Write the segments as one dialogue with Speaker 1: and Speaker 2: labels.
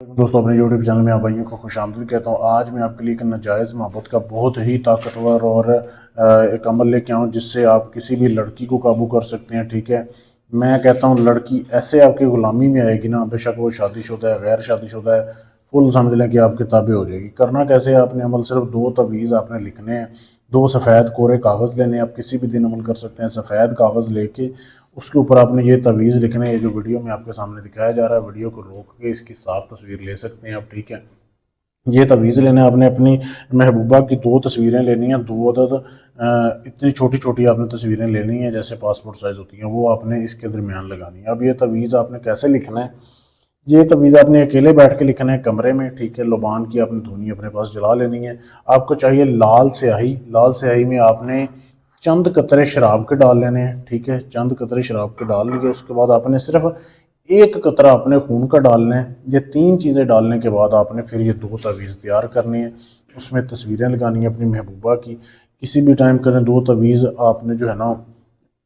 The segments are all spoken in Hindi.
Speaker 1: दोस्तों, अपने YouTube चैनल में आप भाइयों को खुशामदीद कहता हूँ। आज मैं आपके लिए एक नाजायज़ मोहब्बत का बहुत ही ताकतवर और एक अमल लेके आऊँ जिससे आप किसी भी लड़की को काबू कर सकते हैं। ठीक है, मैं कहता हूँ लड़की ऐसे आपकी ग़ुलामी में आएगी ना, बेशक वो शादीशुदा है, गैर शादीशुदा है, फुल समझ लें कि आपके ताबे हो जाएगी। करना कैसे है, आपने अमल सिर्फ दो तवीज़ आपने लिखने हैं, दो सफ़ेद कोरे कागज़ लेने हैं। आप किसी भी दिन अमल कर सकते हैं। सफ़ेद कागज़ लेके उसके ऊपर आपने ये तवीज़ लिखना है। ये जो वीडियो में आपके सामने दिखाया जा रहा है, वीडियो को रोक के इसकी साफ तस्वीर ले सकते हैं आप। ठीक है, ये तवीज़ लेना है आपने। अपनी महबूबा की दो तस्वीरें लेनी हैं, दो अदद इतनी छोटी छोटी आपने तस्वीरें लेनी है जैसे पासपोर्ट साइज़ होती हैं, वो आपने इसके दरमियान लगानी है। अब ये तवीज़ आपने कैसे लिखना है, ये तवीज़ आपने अकेले बैठ के लिखना है कमरे में। ठीक है, लुबान की आपने धुनी अपने पास जला लेनी है। आपको चाहिए लाल स्याही। लाल स्याही में आपने चंद कतरे शराब के डाल लेने हैं। ठीक है, चंद कतरे शराब के डाल लिए। उसके बाद आपने सिर्फ एक कतरा अपने खून का डालना है। ये तीन चीज़ें डालने के बाद आपने फिर ये दो तवीज़ तैयार करनी है, उसमें तस्वीरें लगानी है अपनी महबूबा की। किसी भी टाइम करें, दो तवीज़ आपने जो है ना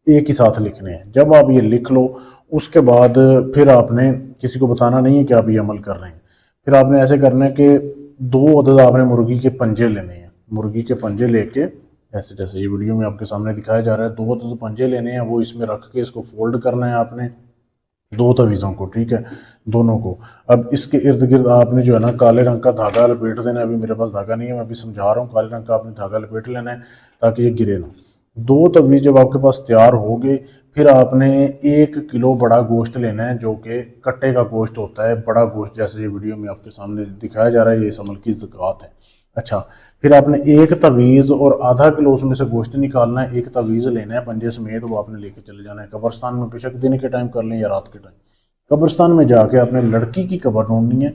Speaker 1: एक ही साथ लिखने हैं। जब आप ये लिख लो, उसके बाद फिर आपने किसी को बताना नहीं है कि आप ये अमल कर रहे हैं। फिर आपने ऐसे करना है कि दो अदद आपने मुर्गी के पंजे लेने हैं। मुर्गी के पंजे लेके ऐसे, जैसे ये वीडियो में आपके सामने दिखाया जा रहा है, दो अदद पंजे लेने हैं, वो इसमें रख के इसको फोल्ड करना है आपने, दो तवीज़ों को। ठीक है, दोनों को। अब इसके इर्द गिर्द आपने जो है ना काले रंग का धागा लपेट देना है। अभी मेरे पास धागा नहीं है, मैं अभी समझा रहा हूँ। काले रंग का आपने धागा लपेट लेना है ताकि ये गिरे ना। दो तवीज़ जब आपके पास तैयार हो गए, फिर आपने 1 किलो बड़ा गोश्त लेना है, जो कि कट्टे का गोश्त होता है, बड़ा गोश्त, जैसे ये वीडियो में आपके सामने दिखाया जा रहा है। ये इस अमल की ज़कात है। अच्छा, फिर आपने एक तवीज़ और आधा किलो उसमें से गोश्त निकालना है। एक तवीज़ लेना है पंजे समेत, वो आपने लेके चले जाना है कब्रिस्तान में। बेशक दिन के टाइम कर लें या रात के टाइम। कब्रिस्तान में जाके आपने लड़की की कब्र ढूंढनी है।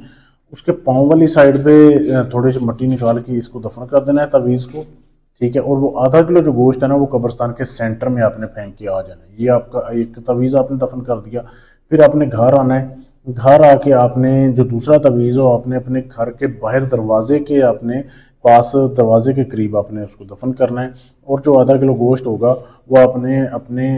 Speaker 1: उसके पाँव वाली साइड पे थोड़ी सी मिट्टी निकाल के इसको दफन कर देना है, तवीज़ को। ठीक है, और वो आधा किलो जो गोश्त है ना, वो कब्रिस्तान के सेंटर में आपने फेंक के आ जाना है। ये आपका एक तवीज़ आपने दफन कर दिया। फिर आपने घर आना है। घर आके आपने जो दूसरा तवीज़ हो, आपने अपने घर के बाहर दरवाजे के आपने पास, दरवाजे के करीब आपने उसको दफन करना है। और जो आधा किलो गोश्त होगा वो आपने अपने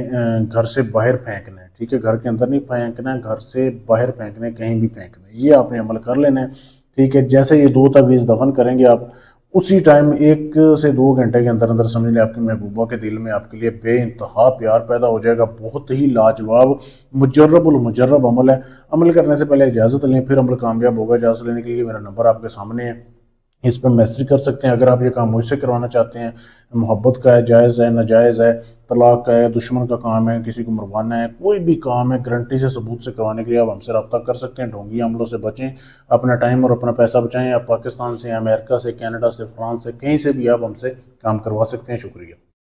Speaker 1: घर से बाहर फेंकना है। ठीक है, घर के अंदर नहीं फेंकना है, घर से बाहर फेंकना है, कहीं भी फेंकना है। ये आपने अमल कर लेना है। ठीक है, जैसे ये दो तवीज़ दफन करेंगे आप, उसी टाइम 1 से 2 घंटे के अंदर अंदर समझ लें आपकी महबूबा के दिल में आपके लिए बेइंतहा प्यार पैदा हो जाएगा। बहुत ही लाजवाब मुजर्रबुल मुजर्रब अमल है। अमल करने से पहले इजाज़त लें, फिर अमल कामयाब होगा। इजाज़त लेने के लिए मेरा नंबर आपके सामने है, इस पर मैसेज कर सकते हैं। अगर आप ये काम मुझसे करवाना चाहते हैं, मोहब्बत का है, जायज़ है, नाजायज़ है, तलाक का है, दुश्मन का काम है, किसी को मरवाना है, कोई भी काम है, गारंटी से सबूत से करवाने के लिए आप हमसे रब्ता कर सकते हैं। ढोंगी हमलों से बचें, अपना टाइम और अपना पैसा बचाएं। आप पाकिस्तान से, अमेरिका से, कनाडा से, फ्रांस से, कहीं से भी आप हमसे काम करवा सकते हैं। शुक्रिया।